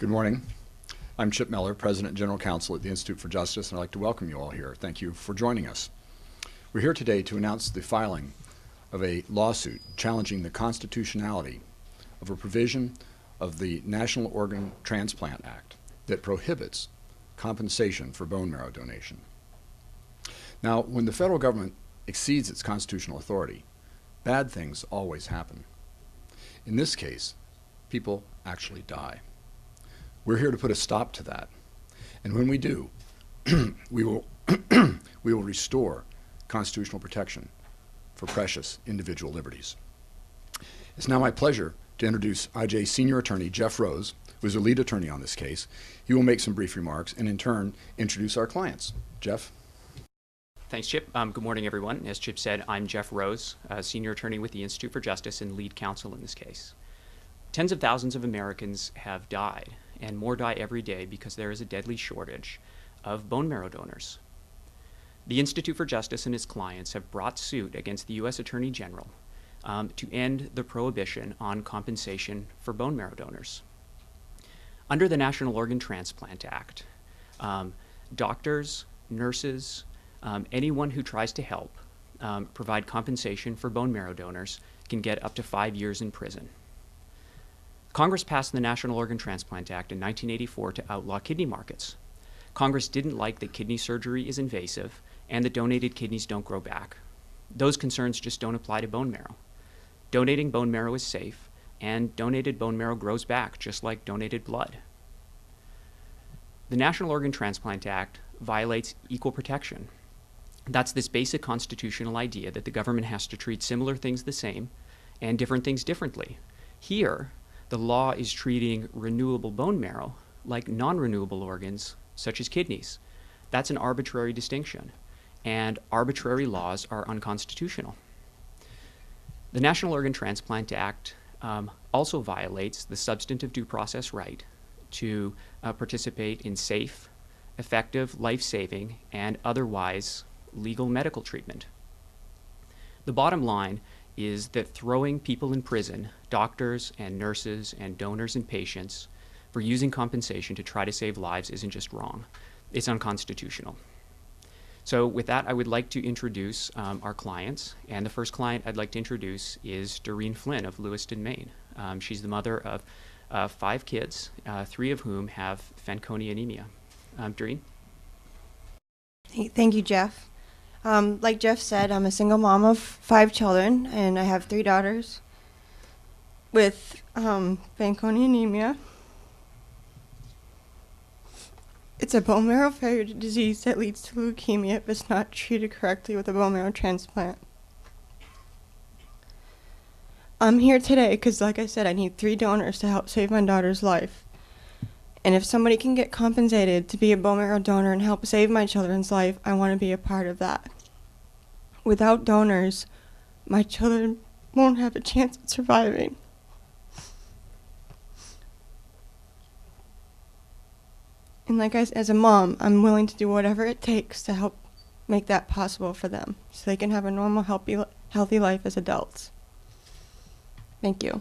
Good morning. I'm Chip Mellor, President and General Counsel at the Institute for Justice, and I'd like to welcome you all here. Thank you for joining us. We're here today to announce the filing of a lawsuit challenging the constitutionality of a provision of the National Organ Transplant Act that prohibits compensation for bone marrow donation. Now, when the federal government exceeds its constitutional authority, bad things always happen. In this case, people actually die. We're here to put a stop to that. And when we do, we will restore constitutional protection for precious individual liberties. It's now my pleasure to introduce IJ's senior attorney, Jeff Rose, who is the lead attorney on this case. He will make some brief remarks and in turn introduce our clients. Jeff? Thanks, Chip. Good morning, everyone. As Chip said, I'm Jeff Rose, senior attorney with the Institute for Justice and lead counsel in this case. Tens of thousands of Americans have died, and more die every day because there is a deadly shortage of bone marrow donors. The Institute for Justice and its clients have brought suit against the U.S. Attorney General to end the prohibition on compensation for bone marrow donors. Under the National Organ Transplant Act, doctors, nurses, anyone who tries to help provide compensation for bone marrow donors can get up to 5 years in prison. Congress passed the National Organ Transplant Act in 1984 to outlaw kidney markets. Congress didn't like that kidney surgery is invasive and that donated kidneys don't grow back. Those concerns just don't apply to bone marrow. Donating bone marrow is safe, and donated bone marrow grows back just like donated blood. The National Organ Transplant Act violates equal protection. That's this basic constitutional idea that the government has to treat similar things the same and different things differently. Here, the law is treating renewable bone marrow like non-renewable organs, such as kidneys. That's an arbitrary distinction, and arbitrary laws are unconstitutional. The National Organ Transplant Act also violates the substantive due process right to participate in safe, effective, life-saving, and otherwise legal medical treatment. The bottom line is that throwing people in prison, doctors and nurses and donors and patients, for using compensation to try to save lives isn't just wrong, it's unconstitutional. So with that, I would like to introduce our clients, and the first client I'd like to introduce is Doreen Flynn of Lewiston, Maine. She's the mother of 5 kids, 3 of whom have Fanconi anemia. Doreen? Thank you, Jeff. Like Jeff said, I'm a single mom of 5 children, and I have 3 daughters with Fanconi anemia. It's a bone marrow failure disease that leads to leukemia if it's not treated correctly with a bone marrow transplant. I'm here today because, like I said, I need 3 donors to help save my daughter's life. And if somebody can get compensated to be a bone marrow donor and help save my children's life, I want to be a part of that. Without donors, my children won't have a chance at surviving. And like as a mom, I'm willing to do whatever it takes to help make that possible for them, so they can have a normal, healthy life as adults. Thank you.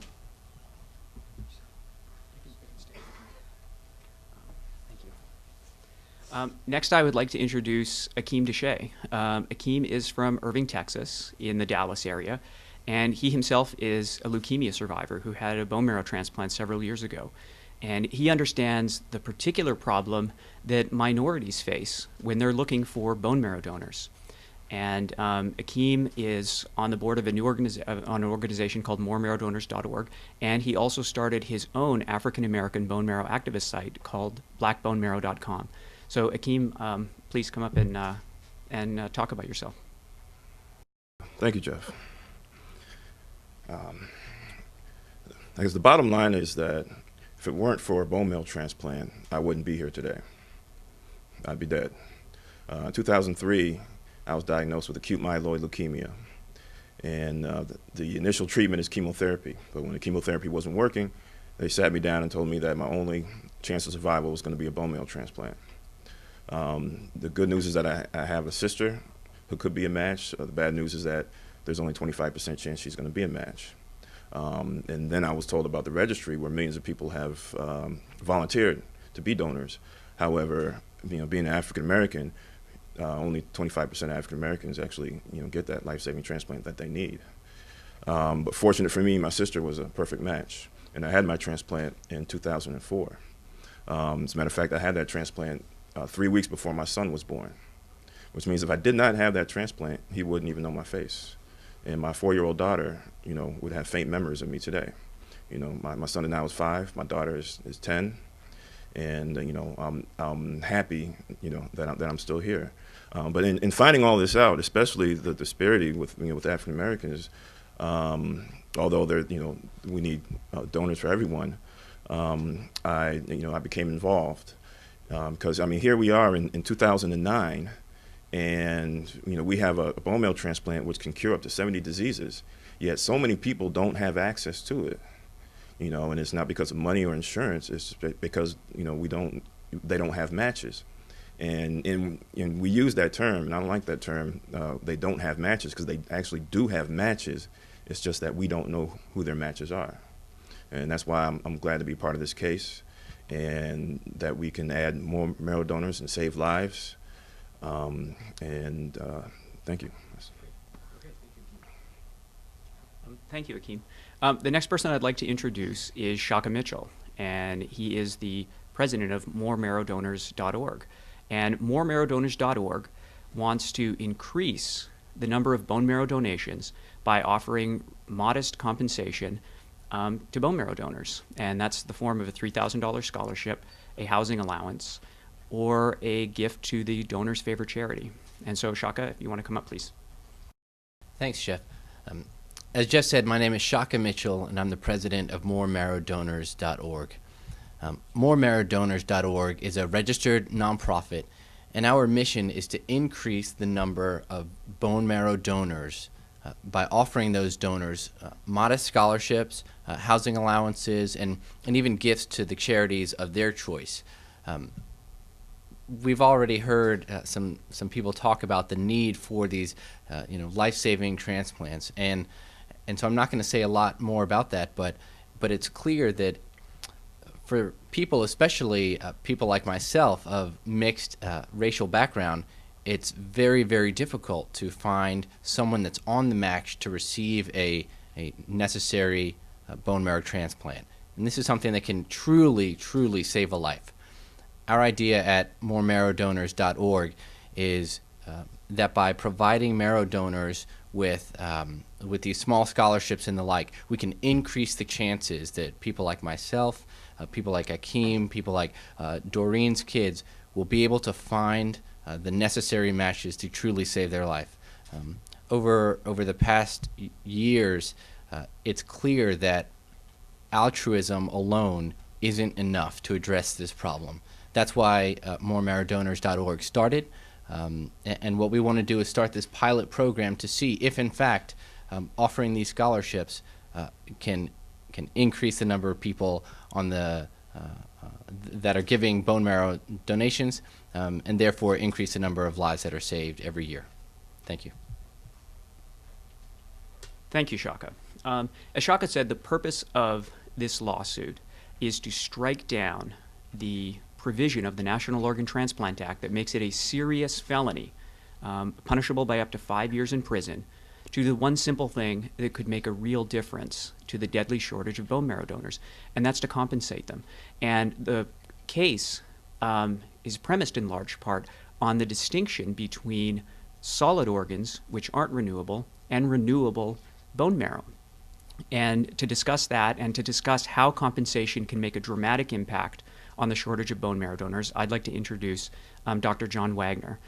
Next, I would like to introduce Akiim DeShay. Akiim is from Irving, Texas, in the Dallas area, and he himself is a leukemia survivor who had a bone marrow transplant several years ago. And he understands the particular problem that minorities face when they're looking for bone marrow donors. And Akiim is on the board of an organization called moremarrowdonors.org, and he also started his own African-American bone marrow activist site called blackbonemarrow.com. So Akiim, please come up and talk about yourself. Thank you, Jeff. I guess the bottom line is that if it weren't for a bone marrow transplant, I wouldn't be here today. I'd be dead. In 2003, I was diagnosed with acute myeloid leukemia. And the initial treatment is chemotherapy. But when the chemotherapy wasn't working, they sat me down and told me that my only chance of survival was going to be a bone marrow transplant. The good news is that I have a sister who could be a match. The bad news is that there's only 25% chance she's going to be a match. And then I was told about the registry where millions of people have volunteered to be donors. However, being an African American, only 25% of African Americans actually, get that life-saving transplant that they need. But fortunate for me, my sister was a perfect match, and I had my transplant in 2004. As a matter of fact, I had that transplant 3 weeks before my son was born, which means if I did not have that transplant, he wouldn't even know my face. And my 4-year-old daughter, would have faint memories of me today. My son now is 5, my daughter is 10, and I'm happy, that I'm still here. But in finding all this out, especially the disparity with African Americans, although we need donors for everyone, I became involved because here we are in 2009. And we have a bone marrow transplant which can cure up to 70 diseases, yet so many people don't have access to it. And it's not because of money or insurance, it's because they don't have matches. And we use that term, and I don't like that term, they don't have matches, because they actually do have matches. It's just that we don't know who their matches are. And that's why I'm glad to be part of this case, and that we can add more marrow donors and save lives. Thank you. Thank you, Akiim. The next person I'd like to introduce is Shaka Mitchell, and he is the president of moremarrowdonors.org. And moremarrowdonors.org wants to increase the number of bone marrow donations by offering modest compensation to bone marrow donors. And that's the form of a $3,000 scholarship, a housing allowance, or a gift to the donor's favorite charity. And so, Shaka, if you want to come up, please. Thanks, Jeff. As Jeff said, my name is Shaka Mitchell, and I'm the president of moremarrowdonors.org. Moremarrowdonors.org is a registered nonprofit, and our mission is to increase the number of bone marrow donors by offering those donors modest scholarships, housing allowances, and even gifts to the charities of their choice. We've already heard some people talk about the need for these life-saving transplants, and so I'm not going to say a lot more about that, but it's clear that for people, especially people like myself of mixed racial background, it's very, very difficult to find someone that's on the match to receive a necessary bone marrow transplant. And this is something that can truly, truly save a life. Our idea at moremarrowdonors.org is that by providing marrow donors with these small scholarships and the like, we can increase the chances that people like myself, people like Akiim, people like Doreen's kids will be able to find the necessary matches to truly save their life. Over the past years, it's clear that altruism alone isn't enough to address this problem. That's why moremarrowdonors.org started, and what we want to do is start this pilot program to see if, in fact, offering these scholarships can increase the number of people on the that are giving bone marrow donations, and therefore increase the number of lives that are saved every year. Thank you. Thank you, Shaka. As Shaka said, the purpose of this lawsuit is to strike down the provision of the National Organ Transplant Act that makes it a serious felony, punishable by up to 5 years in prison, to the one simple thing that could make a real difference to the deadly shortage of bone marrow donors, and that's to compensate them. And the case is premised in large part on the distinction between solid organs, which aren't renewable, and renewable bone marrow. And to discuss that and to discuss how compensation can make a dramatic impact on the shortage of bone marrow donors, I'd like to introduce Dr. John Wagner,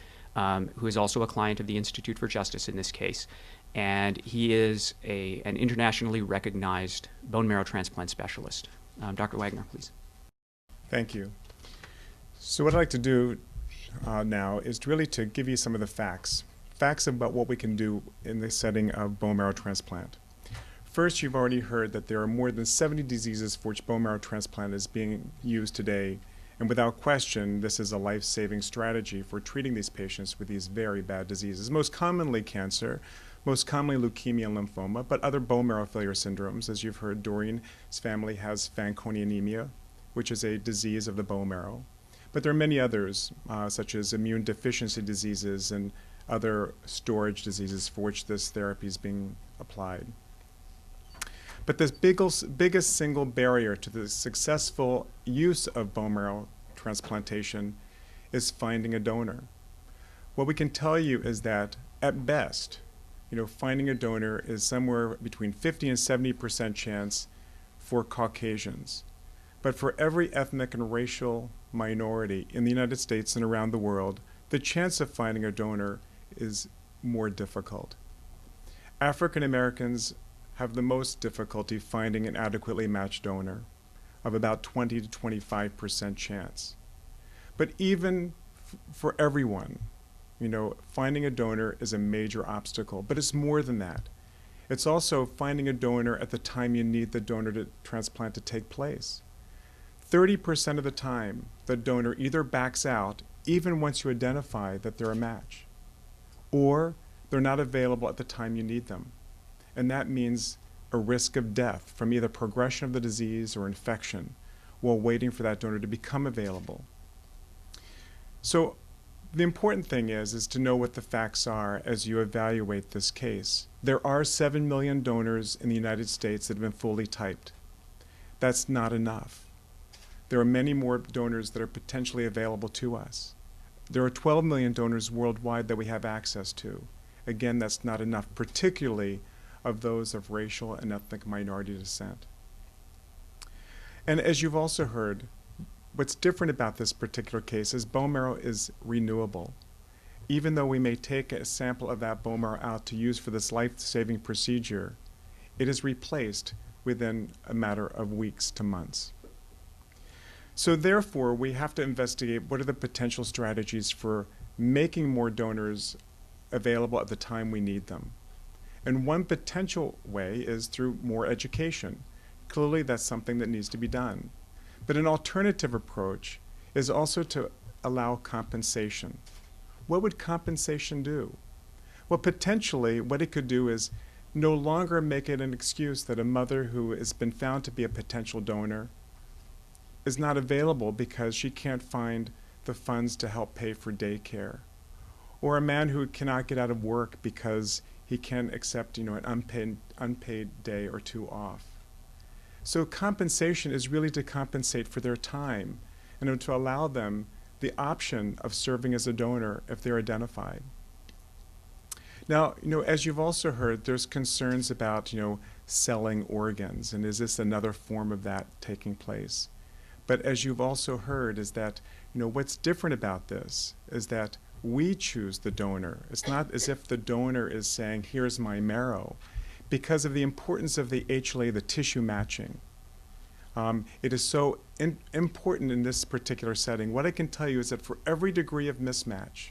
who is also a client of the Institute for Justice in this case. And he is an internationally recognized bone marrow transplant specialist. Dr. Wagner, please. Thank you. So what I'd like to do now is really to give you some of the facts about what we can do in the setting of bone marrow transplant. First, you've already heard that there are more than 70 diseases for which bone marrow transplant is being used today, and without question, this is a life-saving strategy for treating these patients with these very bad diseases, most commonly cancer, most commonly leukemia and lymphoma, but other bone marrow failure syndromes. As you've heard, Doreen's family has Fanconi anemia, which is a disease of the bone marrow. But there are many others, such as immune deficiency diseases and other storage diseases for which this therapy is being applied. But the biggest single barrier to the successful use of bone marrow transplantation is finding a donor. What we can tell you is that, at best, finding a donor is somewhere between 50 and 70% chance for Caucasians. But for every ethnic and racial minority in the United States and around the world, the chance of finding a donor is more difficult. African Americans have the most difficulty finding an adequately matched donor, of about 20 to 25% chance. But even for everyone, finding a donor is a major obstacle, but it's more than that. It's also finding a donor at the time you need the donor transplant to take place. 30% of the time, the donor either backs out, even once you identify that they're a match, or they're not available at the time you need them. And that means a risk of death from either progression of the disease or infection while waiting for that donor to become available. So the important thing is to know what the facts are as you evaluate this case. There are 7 million donors in the United States that have been fully typed. That's not enough. There are many more donors that are potentially available to us. There are 12 million donors worldwide that we have access to. Again, that's not enough, particularly of those of racial and ethnic minority descent. And as you've also heard, what's different about this particular case is bone marrow is renewable. Even though we may take a sample of that bone marrow out to use for this life-saving procedure, it is replaced within a matter of weeks to months. So therefore, we have to investigate what are the potential strategies for making more donors available at the time we need them. And one potential way is through more education. Clearly, that's something that needs to be done. But an alternative approach is also to allow compensation. What would compensation do? Well, potentially, what it could do is no longer make it an excuse that a mother who has been found to be a potential donor is not available because she can't find the funds to help pay for daycare. Or a man who cannot get out of work because he can't accept, an unpaid day or two off. So compensation is really to compensate for their time and to allow them the option of serving as a donor if they're identified. Now, as you've also heard, there's concerns about, selling organs, and is this another form of that taking place? But as you've also heard is that, what's different about this is that we choose the donor. It's not as if the donor is saying, here's my marrow. Because of the importance of the HLA, the tissue matching. It is so important in this particular setting. What I can tell you is that for every degree of mismatch,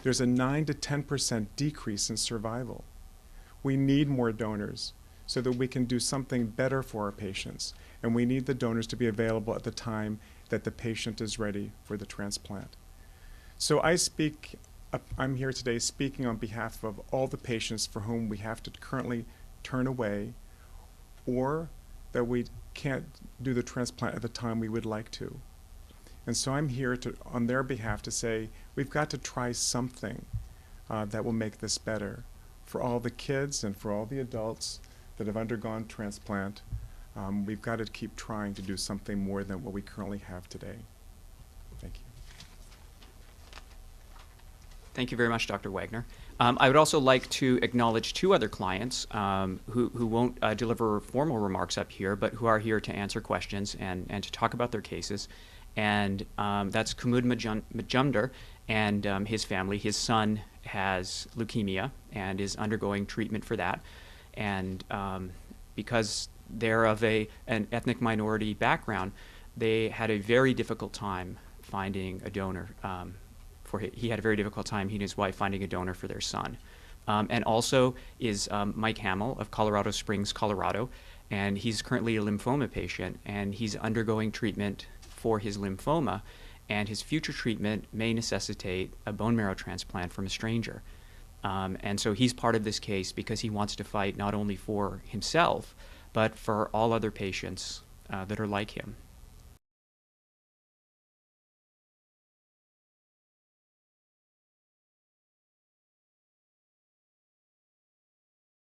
there's a 9 to 10% decrease in survival. We need more donors so that we can do something better for our patients. And we need the donors to be available at the time that the patient is ready for the transplant. So I'm here today speaking on behalf of all the patients for whom we have to currently turn away or that we can't do the transplant at the time we would like to. And so I'm here on their behalf to say we've got to try something that will make this better for all the kids and for all the adults that have undergone transplant. We've got to keep trying to do something more than what we currently have today. Thank you. Thank you very much, Dr. Wagner. I would also like to acknowledge two other clients who won't deliver formal remarks up here, but who are here to answer questions and to talk about their cases. And that's Kumud Majumdar and his family. His son has leukemia and is undergoing treatment for that. And because they're of an ethnic minority background, they had a very difficult time finding a donor. He had a very difficult time, he and his wife, finding a donor for their son. And also is Mike Hamill of Colorado Springs, Colorado, and he's currently a lymphoma patient, and he's undergoing treatment for his lymphoma, and his future treatment may necessitate a bone marrow transplant from a stranger. And so he's part of this case because he wants to fight not only for himself, but for all other patients that are like him.